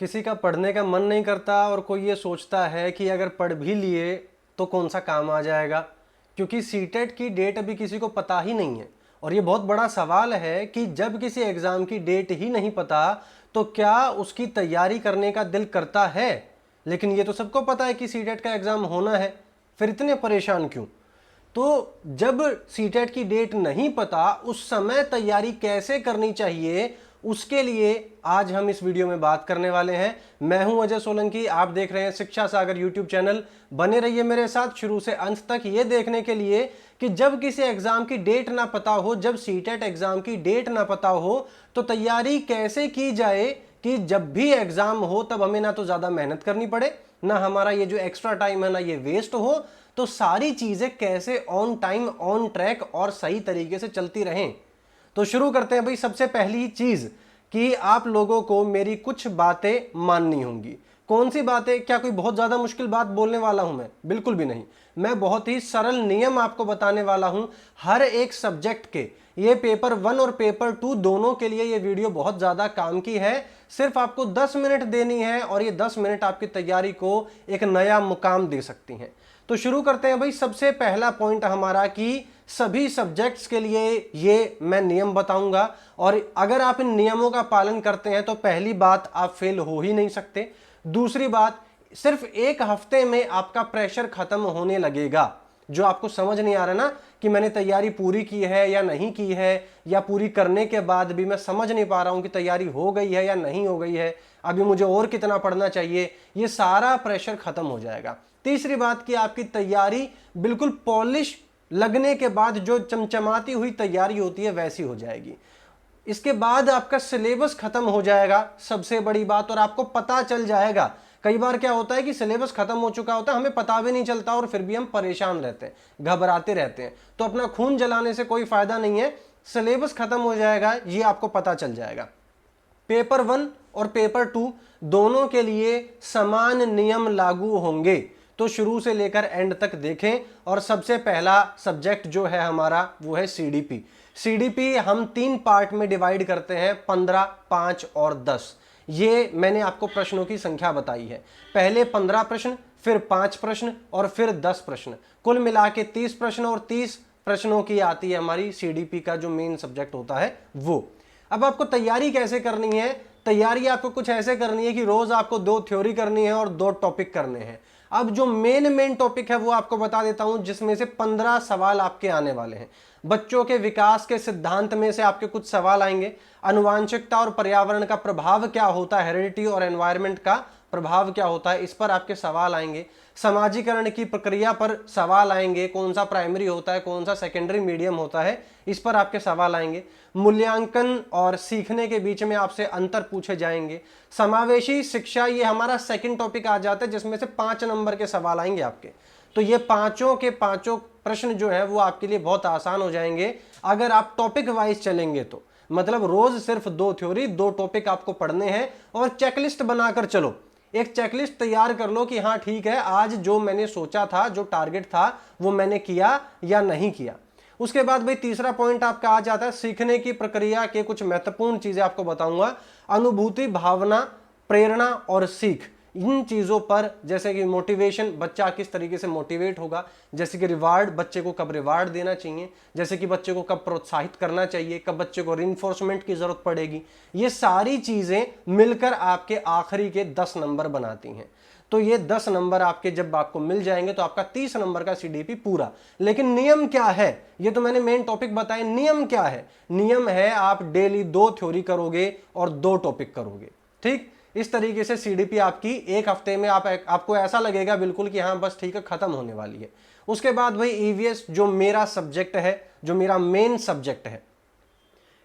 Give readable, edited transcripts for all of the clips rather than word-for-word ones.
किसी का पढ़ने का मन नहीं करता और कोई ये सोचता है कि अगर पढ़ भी लिए तो कौन सा काम आ जाएगा, क्योंकि सीटेट की डेट अभी किसी को पता ही नहीं है। और ये बहुत बड़ा सवाल है कि जब किसी एग्ज़ाम की डेट ही नहीं पता तो क्या उसकी तैयारी करने का दिल करता है। लेकिन ये तो सबको पता है कि सीटेट का एग्ज़ाम होना है, फिर इतने परेशान क्यों। तो जब सीटेट की डेट नहीं पता उस समय तैयारी कैसे करनी चाहिए, उसके लिए आज हम इस वीडियो में बात करने वाले हैं। मैं हूं अजय सोलंकी, आप देख रहे हैं शिक्षा सागर यूट्यूब चैनल। बने रहिए मेरे साथ शुरू से अंत तक ये देखने के लिए कि जब किसी एग्जाम की डेट ना पता हो, जब सीटेट एग्जाम की डेट ना पता हो तो तैयारी कैसे की जाए कि जब भी एग्जाम हो तब हमें ना तो ज्यादा मेहनत करनी पड़े, ना हमारा ये जो एक्स्ट्रा टाइम है ना ये वेस्ट हो। तो सारी चीजें कैसे ऑन टाइम, ऑन ट्रैक और सही तरीके से चलती रहें। तो शुरू करते हैं भाई। सबसे पहली चीज कि आप लोगों को मेरी कुछ बातें माननी होंगी। कौन सी बातें? क्या कोई बहुत ज्यादा मुश्किल बात बोलने वाला हूं मैं? बिल्कुल भी नहीं। मैं बहुत ही सरल नियम आपको बताने वाला हूं हर एक सब्जेक्ट के। ये पेपर 1 और पेपर 2 दोनों के लिए ये वीडियो बहुत ज्यादा काम की है। सिर्फ आपको 10 मिनट देनी है और ये 10 मिनट आपकी तैयारी को एक नया मुकाम दे सकती हैं। तो शुरू करते हैं भाई। सबसे पहला पॉइंट हमारा कि सभी सब्जेक्ट्स के लिए ये मैं नियम बताऊंगा और अगर आप इन नियमों का पालन करते हैं तो पहली बात, आप फेल हो ही नहीं सकते। दूसरी बात, सिर्फ एक हफ्ते में आपका प्रेशर खत्म होने लगेगा। जो आपको समझ नहीं आ रहा ना कि मैंने तैयारी पूरी की है या नहीं की है, या पूरी करने के बाद भी मैं समझ नहीं पा रहा हूं कि तैयारी हो गई है या नहीं हो गई है, अभी मुझे और कितना पढ़ना चाहिए, ये सारा प्रेशर खत्म हो जाएगा। तीसरी बात कि आपकी तैयारी बिल्कुल पॉलिश लगने के बाद जो चमचमाती हुई तैयारी होती है वैसी हो जाएगी। इसके बाद आपका सिलेबस खत्म हो जाएगा, सबसे बड़ी बात, और आपको पता चल जाएगा। कई बार क्या होता है कि सिलेबस खत्म हो चुका होता है, हमें पता भी नहीं चलता और फिर भी हम परेशान रहते हैं, घबराते रहते हैं। तो अपना खून जलाने से कोई फायदा नहीं है। सिलेबस खत्म हो जाएगा, ये आपको पता चल जाएगा। पेपर 1 और पेपर 2 दोनों के लिए समान नियम लागू होंगे। तो शुरू से लेकर एंड तक देखें। और सबसे पहला सब्जेक्ट जो है हमारा वो है सीडीपी। सीडीपी हम 3 पार्ट में डिवाइड करते हैं, 15, 5 और 10। ये मैंने आपको प्रश्नों की संख्या बताई है। पहले 15 प्रश्न, फिर 5 प्रश्न और फिर 10 प्रश्न, कुल मिला के 30 प्रश्न। और 30 प्रश्नों की आती है हमारी सीडीपी का जो मेन सब्जेक्ट होता है वो। अब आपको तैयारी कैसे करनी है? तैयारी आपको कुछ ऐसे करनी है कि रोज आपको 2 थ्योरी करनी है और 2 टॉपिक करने हैं। अब जो मेन टॉपिक है वो आपको बता देता हूं, जिसमें से 15 सवाल आपके आने वाले हैं। बच्चों के विकास के सिद्धांत में से आपके कुछ सवाल आएंगे। आनुवांशिकता और पर्यावरण का प्रभाव क्या होता है, हेरिडिटी और एनवायरनमेंट का प्रभाव क्या होता है, इस पर आपके सवाल आएंगे। समाजीकरण की प्रक्रिया पर सवाल आएंगे, कौन सा प्राइमरी होता है, कौन सा सेकेंडरी मीडियम होता है, इस पर आपके सवाल आएंगे। मूल्यांकन और सीखने के बीच में आपसे अंतर पूछे जाएंगे। समावेशी शिक्षा, ये हमारा सेकंड टॉपिक आ जाता है, जिसमें से 5 नंबर के सवाल आएंगे आपके। तो ये पांचों के पांचों प्रश्न जो है वो आपके लिए बहुत आसान हो जाएंगे अगर आप टॉपिक वाइज चलेंगे तो। मतलब रोज सिर्फ 2 थ्योरी, 2 टॉपिक आपको पढ़ने हैं और चेकलिस्ट बनाकर चलो। एक चेकलिस्ट तैयार कर लो कि हाँ ठीक है, आज जो मैंने सोचा था, जो टारगेट था, वो मैंने किया या नहीं किया। उसके बाद भाई तीसरा पॉइंट आपका आ जाता है सीखने की प्रक्रिया के कुछ महत्वपूर्ण चीजें आपको बताऊंगा। अनुभूति, भावना, प्रेरणा और सीख, इन चीजों पर, जैसे कि मोटिवेशन, बच्चा किस तरीके से मोटिवेट होगा, जैसे कि रिवार्ड, बच्चे को कब रिवार्ड देना चाहिए, जैसे कि बच्चे को कब प्रोत्साहित करना चाहिए, कब बच्चे को रिइंफोर्समेंट की जरूरत पड़ेगी, ये सारी चीजें मिलकर आपके आखिरी के 10 नंबर बनाती हैं। तो ये 10 नंबर आपके जब आपको मिल जाएंगे तो आपका 30 नंबर का सीडीपी पूरा। लेकिन नियम क्या है? ये तो मैंने मेन टॉपिक बताए, नियम क्या है? नियम है आप डेली 2 थ्योरी करोगे और 2 टॉपिक करोगे। ठीक, इस तरीके से सीडीपी आपकी एक हफ्ते में आपको ऐसा लगेगा बिल्कुल कि हाँ बस ठीक है, खत्म होने वाली है। उसके बाद भाई ईवीएस, जो मेरा सब्जेक्ट है, जो मेरा मेन सब्जेक्ट है,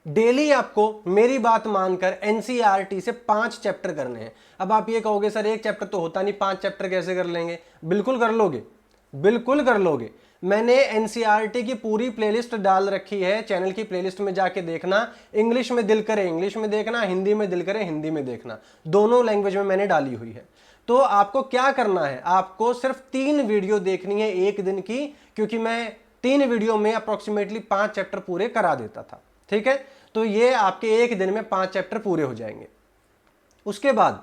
डेली आपको मेरी बात मानकर एनसीईआरटी से 5 चैप्टर करने हैं। अब आप ये कहोगे सर एक चैप्टर तो होता नहीं, 5 चैप्टर कैसे कर लेंगे? बिल्कुल कर लोगे, बिल्कुल कर लोगे। मैंने एनसीईआरटी की पूरी प्लेलिस्ट डाल रखी है, चैनल की प्लेलिस्ट में जाके देखना। इंग्लिश में दिल करे इंग्लिश में देखना, हिंदी में दिल करे हिंदी में देखना, दोनों लैंग्वेज में मैंने डाली हुई है। तो आपको क्या करना है? आपको सिर्फ 3 वीडियो देखनी है एक दिन की, क्योंकि मैं 3 वीडियो में अप्रोक्सीमेटली 5 चैप्टर पूरे करा देता था। ठीक है, तो ये आपके एक दिन में 5 चैप्टर पूरे हो जाएंगे। उसके बाद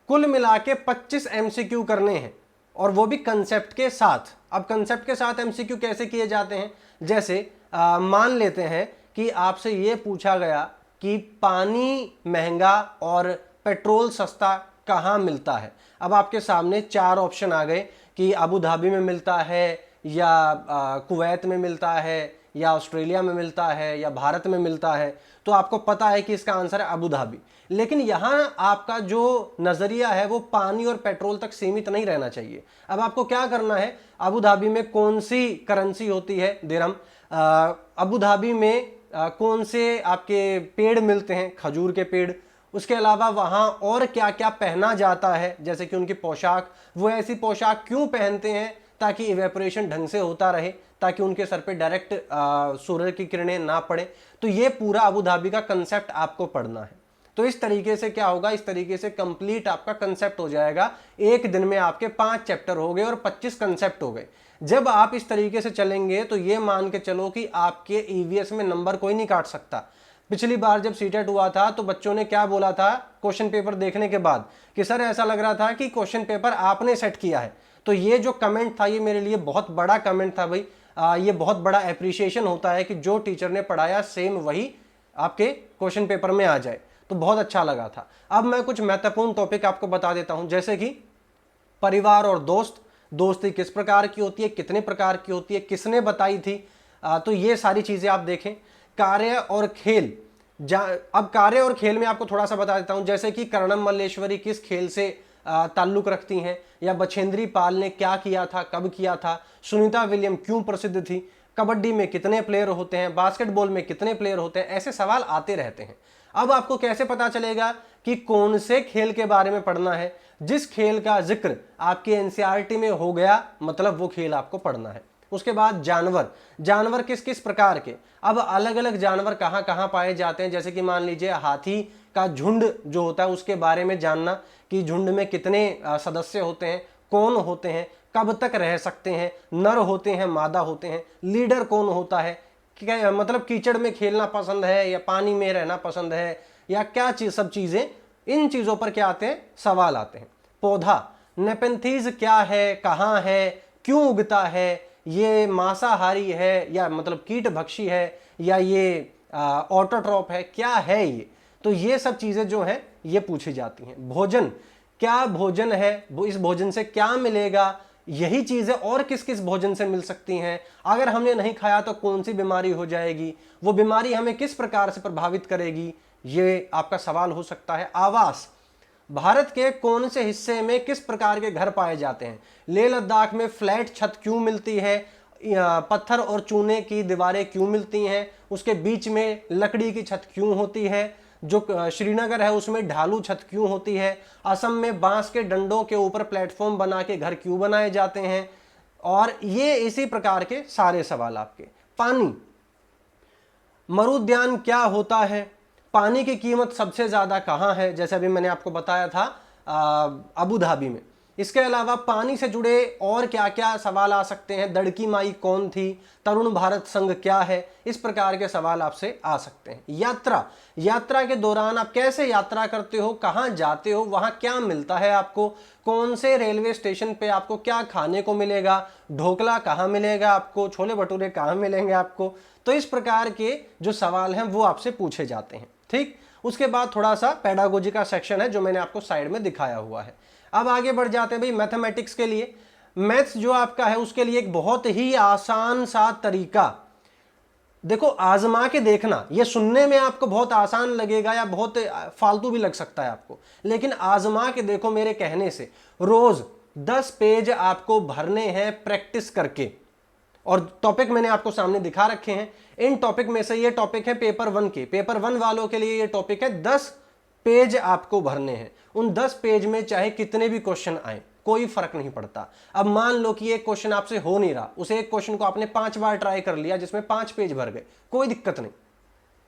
कुल मिला के 25 एमसीक्यू करने हैं, और वो भी कंसेप्ट के साथ। अब कंसेप्ट के साथ एमसीक्यू कैसे किए जाते हैं, जैसे मान लेते हैं कि आपसे ये पूछा गया कि पानी महंगा और पेट्रोल सस्ता कहाँ मिलता है। अब आपके सामने 4 ऑप्शन आ गए कि अबू धाबी में मिलता है, या कुवैत में मिलता है, या ऑस्ट्रेलिया में मिलता है, या भारत में मिलता है। तो आपको पता है कि इसका आंसर है अबू धाबी। लेकिन यहाँ आपका जो नज़रिया है वो पानी और पेट्रोल तक सीमित नहीं रहना चाहिए। अब आपको क्या करना है, अबू धाबी में कौन सी करेंसी होती है, दिरहम। अबू धाबी में कौन से आपके पेड़ मिलते हैं, खजूर के पेड़। उसके अलावा वहाँ और क्या क्या पहना जाता है, जैसे कि उनकी पोशाक, वो ऐसी पोशाक क्यों पहनते हैं ताकि इवेपोरेशन ढंग से होता रहे, ताकि उनके सर पे डायरेक्ट सूर्य की किरणें ना पड़े। तो ये पूरा अबू धाबी का कंसेप्ट आपको पढ़ना है। तो इस तरीके से क्या होगा, इस तरीके से कंप्लीट आपका कंसेप्ट हो जाएगा। एक दिन में आपके 5 चैप्टर हो गए और 25 कंसेप्ट हो गए। जब आप इस तरीके से चलेंगे तो ये मान के चलो कि आपके ईवीएस में नंबर कोई नहीं काट सकता। पिछली बार जब सीटेट हुआ था तो बच्चों ने क्या बोला था क्वेश्चन पेपर देखने के बाद, कि सर ऐसा लग रहा था कि क्वेश्चन पेपर आपने सेट किया है। तो ये जो कमेंट था ये मेरे लिए बहुत बड़ा कमेंट था भाई। ये बहुत बड़ा एप्रिसिएशन होता है कि जो टीचर ने पढ़ाया सेम वही आपके क्वेश्चन पेपर में आ जाए। तो बहुत अच्छा लगा था। अब मैं कुछ महत्वपूर्ण टॉपिक आपको बता देता हूं, जैसे कि परिवार और दोस्त, दोस्ती किस प्रकार की होती है, कितने प्रकार की होती है, किसने बताई थी। तो ये सारी चीजें आप देखें। कार्य और खेल, अब कार्य और खेल में आपको थोड़ा सा बता देता हूं, जैसे कि कर्णम मल्लेश्वरी किस खेल से ताल्लुक रखती हैं, या बछेंद्री पाल ने क्या किया था, कब किया था, सुनीता विलियम क्यों प्रसिद्ध थी, कबड्डी में कितने प्लेयर होते हैं, बास्केटबॉल में कितने प्लेयर होते हैं। ऐसे सवाल आते रहते हैं। अब आपको कैसे पता चलेगा कि कौन से खेल के बारे में पढ़ना है। जिस खेल का जिक्र आपके एनसीईआरटी में हो गया मतलब वो खेल आपको पढ़ना है। उसके बाद जानवर, जानवर किस किस प्रकार के, अब अलग अलग जानवर कहाँ कहाँ पाए जाते हैं। जैसे कि मान लीजिए हाथी का झुंड जो होता है उसके बारे में जानना, कि झुंड में कितने सदस्य होते हैं, कौन होते हैं, कब तक रह सकते हैं, नर होते हैं, मादा होते हैं, लीडर कौन होता है, क्या मतलब कीचड़ में खेलना पसंद है या पानी में रहना पसंद है, या क्या चीज, सब चीजें, इन चीजों पर क्या आते हैं, सवाल आते हैं। पौधा, नेपेंथीज क्या है, कहाँ है, क्यों उगता है, ये मांसाहारी है या मतलब कीट भक्षी है, या ये ऑटोट्रॉप है, क्या है ये। तो ये सब चीजें जो है ये पूछी जाती हैं। भोजन, क्या भोजन है, इस भोजन से क्या मिलेगा, यही चीजें और किस किस भोजन से मिल सकती हैं, अगर हमने नहीं खाया तो कौन सी बीमारी हो जाएगी, वो बीमारी हमें किस प्रकार से प्रभावित करेगी, ये आपका सवाल हो सकता है। आवास, भारत के कौन से हिस्से में किस प्रकार के घर पाए जाते हैं, लेह लद्दाख में फ्लैट छत क्यों मिलती है, पत्थर और चूने की दीवारें क्यों मिलती हैं, उसके बीच में लकड़ी की छत क्यों होती है, जो श्रीनगर है उसमें ढालू छत क्यों होती है, असम में बांस के डंडों के ऊपर प्लेटफॉर्म बना के घर क्यों बनाए जाते हैं, और ये इसी प्रकार के सारे सवाल आपके। पानी, मरुद्यान क्या होता है, पानी की कीमत सबसे ज्यादा कहाँ है, जैसे अभी मैंने आपको बताया था अबू धाबी में। इसके अलावा पानी से जुड़े और क्या क्या सवाल आ सकते हैं, दड़की माई कौन थी, तरुण भारत संघ क्या है, इस प्रकार के सवाल आपसे आ सकते हैं। यात्रा, यात्रा के दौरान आप कैसे यात्रा करते हो, कहाँ जाते हो, वहाँ क्या मिलता है आपको, कौन से रेलवे स्टेशन पे आपको क्या खाने को मिलेगा, ढोकला कहाँ मिलेगा आपको, छोले भटूरे कहाँ मिलेंगे आपको। तो इस प्रकार के जो सवाल हैं वो आपसे पूछे जाते हैं। ठीक, उसके बाद थोड़ा सा पेडागोजी का सेक्शन है जो मैंने आपको साइड में दिखाया हुआ है। अब आगे बढ़ जाते हैं भाई मैथमेटिक्स के लिए। मैथ्स जो आपका है उसके लिए एक बहुत ही आसान सा तरीका, देखो आजमा के देखना। ये सुनने में आपको बहुत आसान लगेगा या बहुत फालतू भी लग सकता है आपको, लेकिन आजमा के देखो मेरे कहने से। रोज 10 पेज आपको भरने हैं प्रैक्टिस करके, और टॉपिक मैंने आपको सामने दिखा रखे हैं। इन टॉपिक में से ये टॉपिक है पेपर 1 के, पेपर 1 वालों के लिए ये टॉपिक है 10 पेज आपको भरने हैं। उन 10 पेज में चाहे कितने भी क्वेश्चन आए कोई फर्क नहीं पड़ता। अब मान लो कि एक क्वेश्चन आपसे हो नहीं रहा, उस एक क्वेश्चन को आपने 5 बार ट्राई कर लिया जिसमें 5 पेज भर गए, कोई दिक्कत नहीं।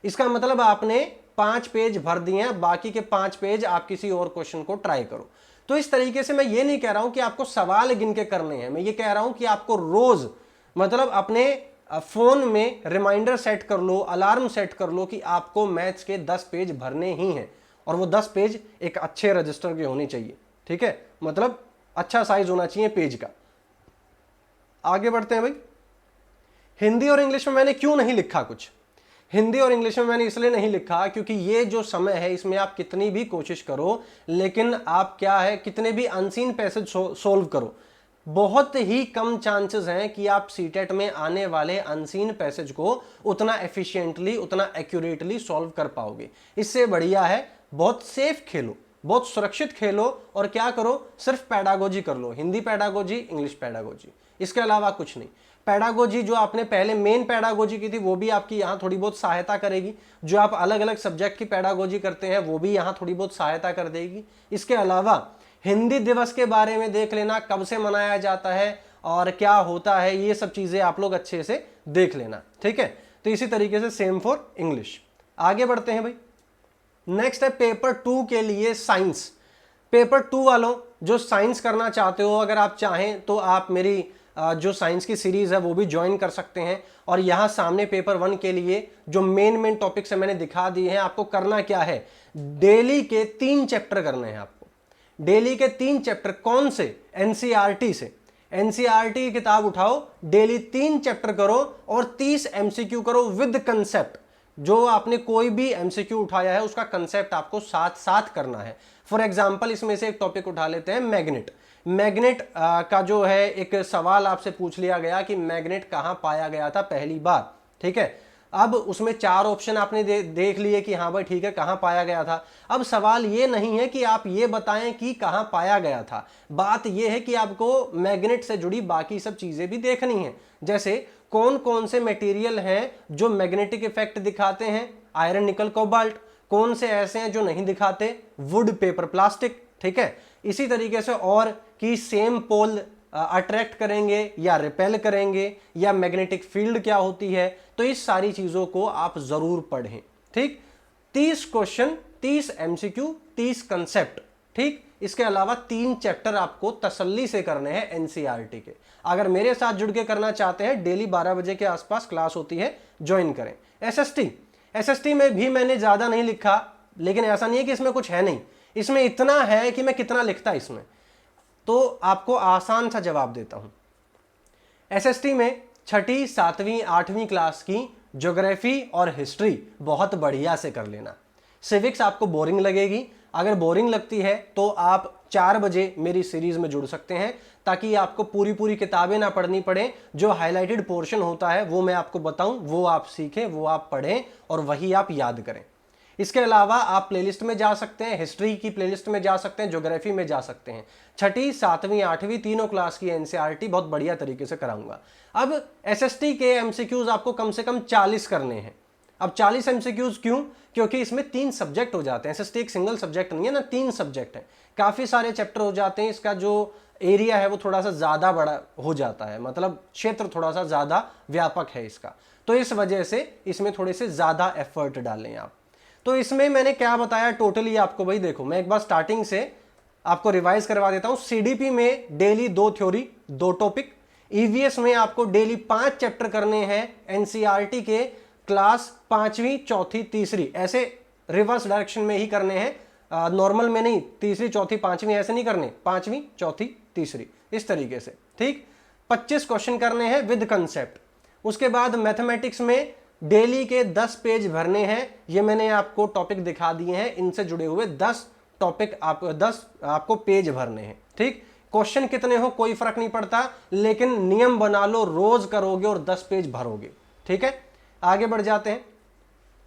इसका मतलब आपने 5 पेज भर दिए हैं, बाकी के 5 पेज आप किसी और क्वेश्चन को ट्राई करो। तो इस तरीके से मैं ये नहीं कह रहा हूं कि आपको सवाल गिन के करने हैं, मैं ये कह रहा हूं कि आपको रोज मतलब अपने फोन में रिमाइंडर सेट कर लो, अलार्म सेट कर लो कि आपको मैथ्स के 10 पेज भरने ही हैं, और वो 10 पेज एक अच्छे रजिस्टर के होने चाहिए। ठीक है, मतलब अच्छा साइज होना चाहिए पेज का। आगे बढ़ते हैं भाई। हिंदी और इंग्लिश में मैंने क्यों नहीं लिखा कुछ? हिंदी और इंग्लिश में मैंने इसलिए नहीं लिखा क्योंकि ये जो समय है इसमें आप कितनी भी कोशिश करो, लेकिन आप क्या है, कितने भी अनसीन पैसेज सोल्व करो, बहुत ही कम चांसेस हैं कि आप सीटेट में आने वाले अनसीन पैसेज को उतना एफिशिएंटली, उतना एक्यूरेटली सॉल्व कर पाओगे। इससे बढ़िया है बहुत सेफ खेलो, बहुत सुरक्षित खेलो, और क्या करो, सिर्फ पैडागोजी कर लो, हिंदी पैडागोजी, इंग्लिश पैडागोजी, इसके अलावा कुछ नहीं। पैडागोजी जो आपने पहले मेन पैडागोजी की थी वो भी आपकी यहाँ थोड़ी बहुत सहायता करेगी, जो आप अलग अलग सब्जेक्ट की पैडागोजी करते हैं वो भी यहाँ थोड़ी बहुत सहायता कर देगी। इसके अलावा हिंदी दिवस के बारे में देख लेना, कब से मनाया जाता है और क्या होता है, ये सब चीजें आप लोग अच्छे से देख लेना, ठीक है। तो इसी तरीके से सेम फॉर इंग्लिश। आगे बढ़ते हैं भाई। नेक्स्ट है पेपर 2 के लिए साइंस। पेपर 2 वालों जो साइंस करना चाहते हो, अगर आप चाहें तो आप मेरी जो साइंस की सीरीज है वो भी ज्वाइन कर सकते हैं। और यहाँ सामने पेपर 1 के लिए जो मेन टॉपिक्स है मैंने दिखा दिए हैं। आपको करना क्या है, डेली के 3 चैप्टर करने हैं आपको। डेली के 3 चैप्टर कौन से? एनसीईआरटी से। एनसीईआरटी की किताब उठाओ, डेली 3 चैप्टर करो और 30 एमसीक्यू करो विद कंसेप्ट। जो आपने कोई भी एमसीक्यू उठाया है उसका कंसेप्ट आपको साथ साथ करना है। फॉर एग्जांपल इसमें से एक टॉपिक उठा लेते हैं, मैग्नेट। मैग्नेट का जो है एक सवाल आपसे पूछ लिया गया कि मैग्नेट कहां पाया गया था पहली बार, ठीक है। अब उसमें 4 ऑप्शन आपने देख लिए कि हाँ भाई ठीक है कहां पाया गया था। अब सवाल ये नहीं है कि आप ये बताएं कि कहां पाया गया था, बात ये है कि आपको मैग्नेट से जुड़ी बाकी सब चीजें भी देखनी है। जैसे कौन कौन से मटेरियल हैं जो मैग्नेटिक इफेक्ट दिखाते हैं, आयरन, निकल, कोबाल्ट। कौन से ऐसे हैं जो नहीं दिखाते, वुड, पेपर, प्लास्टिक, ठीक है। इसी तरीके से और कि सेम पोल अट्रैक्ट करेंगे या रिपेल करेंगे, या मैग्नेटिक फील्ड क्या होती है। तो इस सारी चीजों को आप जरूर पढ़ें, ठीक। 30 क्वेश्चन, 30 एमसीक्यू, 30 कंसेप्ट, ठीक। इसके अलावा 3 चैप्टर आपको तसल्ली से करने हैं एनसीईआरटी के। अगर मेरे साथ जुड़ के करना चाहते हैं, डेली 12 बजे के आसपास क्लास होती है, ज्वाइन करें। एसएसटी में भी मैंने ज्यादा नहीं लिखा, लेकिन ऐसा नहीं है कि इसमें कुछ है नहीं, इसमें इतना है कि मैं कितना लिखता इसमें, तो आपको आसान सा जवाब देता हूं। एसएसटी में 6ठी, 7वीं, 8वीं क्लास की ज्योग्राफी और हिस्ट्री बहुत बढ़िया से कर लेना। सिविक्स आपको बोरिंग लगेगी, अगर बोरिंग लगती है तो आप 4 बजे मेरी सीरीज में जुड़ सकते हैं, ताकि आपको पूरी पूरी किताबें ना पढ़नी पड़े। जो हाईलाइटेड पोर्शन होता है वो मैं आपको बताऊं, वो आप सीखें, वो आप पढ़ें और वही आप याद करें। इसके अलावा आप प्लेलिस्ट में जा सकते हैं, हिस्ट्री की प्लेलिस्ट में जा सकते हैं, ज्योग्राफी में जा सकते हैं। 6ठी, 7वीं, 8वीं तीनों क्लास की एनसीईआरटी बहुत बढ़िया तरीके से कराऊंगा। अब एसएसटी के एमसीक्यूज आपको कम से कम 40 करने हैं। अब 40 एमसीक्यूज क्यों? क्योंकि इसमें 3 सब्जेक्ट हो जाते हैं। एसएसटी एक सिंगल सब्जेक्ट नहीं है ना, 3 सब्जेक्ट है, काफी सारे चैप्टर हो जाते हैं। इसका जो एरिया है वो थोड़ा सा ज्यादा बड़ा हो जाता है, मतलब क्षेत्र थोड़ा सा ज्यादा व्यापक है इसका। तो इस वजह से इसमें थोड़े से ज्यादा एफर्ट डालें आप। तो इसमें मैंने क्या बताया टोटली आपको, भाई देखो मैं एक बार स्टार्टिंग से आपको रिवाइज करवा देता हूं। सीडीपी में डेली 2 थ्योरी, 2 टॉपिक। ईवीएस में आपको डेली 5 चैप्टर करने हैं एनसीईआरटी के, क्लास 5वीं, 4थी, 3री, ऐसे रिवर्स डायरेक्शन में ही करने हैं, नॉर्मल में नहीं, 3री, 4थी, 5वीं ऐसे नहीं करने, 5वीं, 4थी, 3री, इस तरीके से, ठीक। 25 क्वेश्चन करने हैं विद कंसेप्ट। उसके बाद मैथमेटिक्स में डेली के 10 पेज भरने हैं। ये मैंने आपको टॉपिक दिखा दिए हैं, इनसे जुड़े हुए 10 टॉपिक, 10 आपको पेज भरने हैं, ठीक। क्वेश्चन कितने हो कोई फर्क नहीं पड़ता, लेकिन नियम बना लो, रोज करोगे और 10 पेज भरोगे, ठीक है। आगे बढ़ जाते हैं।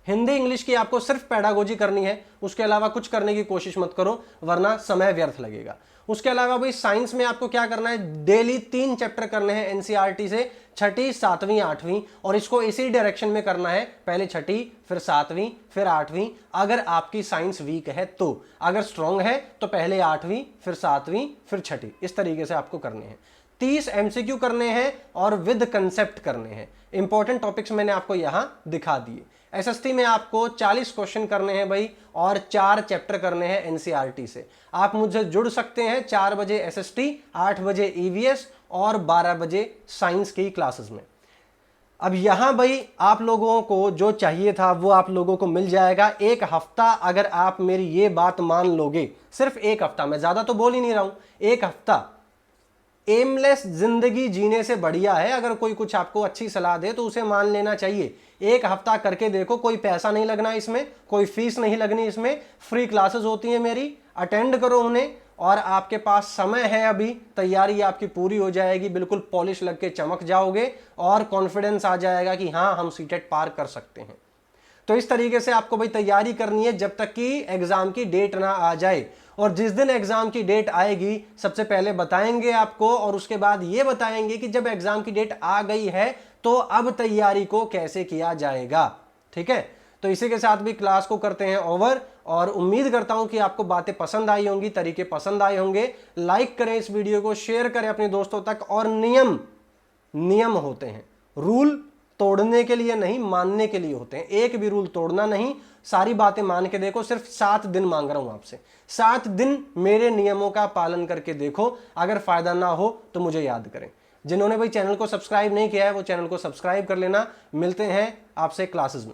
हिंदी इंग्लिश की आपको सिर्फ पैडागोजी करनी है, उसके अलावा कुछ करने की कोशिश मत करो वरना समय व्यर्थ लगेगा। उसके अलावा भाई साइंस में आपको क्या करना है, डेली 3 चैप्टर करने हैं एनसीईआरटी से, 6ठी, 7वीं, 8वीं, और इसको इसी डायरेक्शन में करना है, पहले 6ठी, फिर 7वीं, फिर 8वीं। अगर आपकी साइंस वीक है तो, अगर स्ट्रांग है तो पहले 8वीं, फिर 7वीं, फिर 6ठी, इस तरीके से आपको करने हैं। 30 एमसीक्यू करने हैं और विद कंसेप्ट करने हैं। इंपॉर्टेंट टॉपिक्स मैंने आपको यहां दिखा दिए। एसएसटी में आपको 40 क्वेश्चन करने हैं भाई, और 4 चैप्टर करने हैं एनसीईआरटी से। आप मुझसे जुड़ सकते हैं 4 बजे एसएसटी, 8 बजे ईवीएस और 12 बजे साइंस की क्लासेस में। अब यहां भाई आप लोगों को जो चाहिए था वो आप लोगों को मिल जाएगा। एक हफ्ता अगर आप मेरी ये बात मान लोगे, सिर्फ एक हफ्ता, मैं ज्यादा तो बोल ही नहीं रहा हूं, एक हफ्ता एमलेस जिंदगी जीने से बढ़िया है। अगर कोई कुछ आपको अच्छी सलाह दे तो उसे मान लेना चाहिए। एक हफ्ता करके देखो, कोई पैसा नहीं लगना इसमें, कोई फीस नहीं लगनी इसमें, फ्री क्लासेस होती हैं मेरी, अटेंड करो उन्हें और आपके पास समय है, अभी तैयारी आपकी पूरी हो जाएगी, बिल्कुल पॉलिश लग के चमक जाओगे और कॉन्फिडेंस आ जाएगा कि हाँ हम सीटेट पार कर सकते हैं। तो इस तरीके से आपको भाई तैयारी करनी है जब तक कि एग्जाम की डेट ना आ जाए। और जिस दिन एग्जाम की डेट आएगी सबसे पहले बताएंगे आपको, और उसके बाद ये बताएंगे कि जब एग्जाम की डेट आ गई है तो अब तैयारी को कैसे किया जाएगा। ठीक है, तो इसी के साथ भी क्लास को करते हैं ओवर, और उम्मीद करता हूं कि आपको बातें पसंद आई होंगी, तरीके पसंद आए होंगे। लाइक करें इस वीडियो को, शेयर करें अपने दोस्तों तक। और नियम होते हैं, रूल तोड़ने के लिए नहीं, मानने के लिए होते हैं। एक भी रूल तोड़ना नहीं, सारी बातें मान के देखो। सिर्फ 7 दिन मांग रहा हूं आपसे, 7 दिन मेरे नियमों का पालन करके देखो। अगर फायदा ना हो तो मुझे याद करें। जिन्होंने भाई चैनल को सब्सक्राइब नहीं किया है वो चैनल को सब्सक्राइब कर लेना। मिलते हैं आपसे क्लासेस में।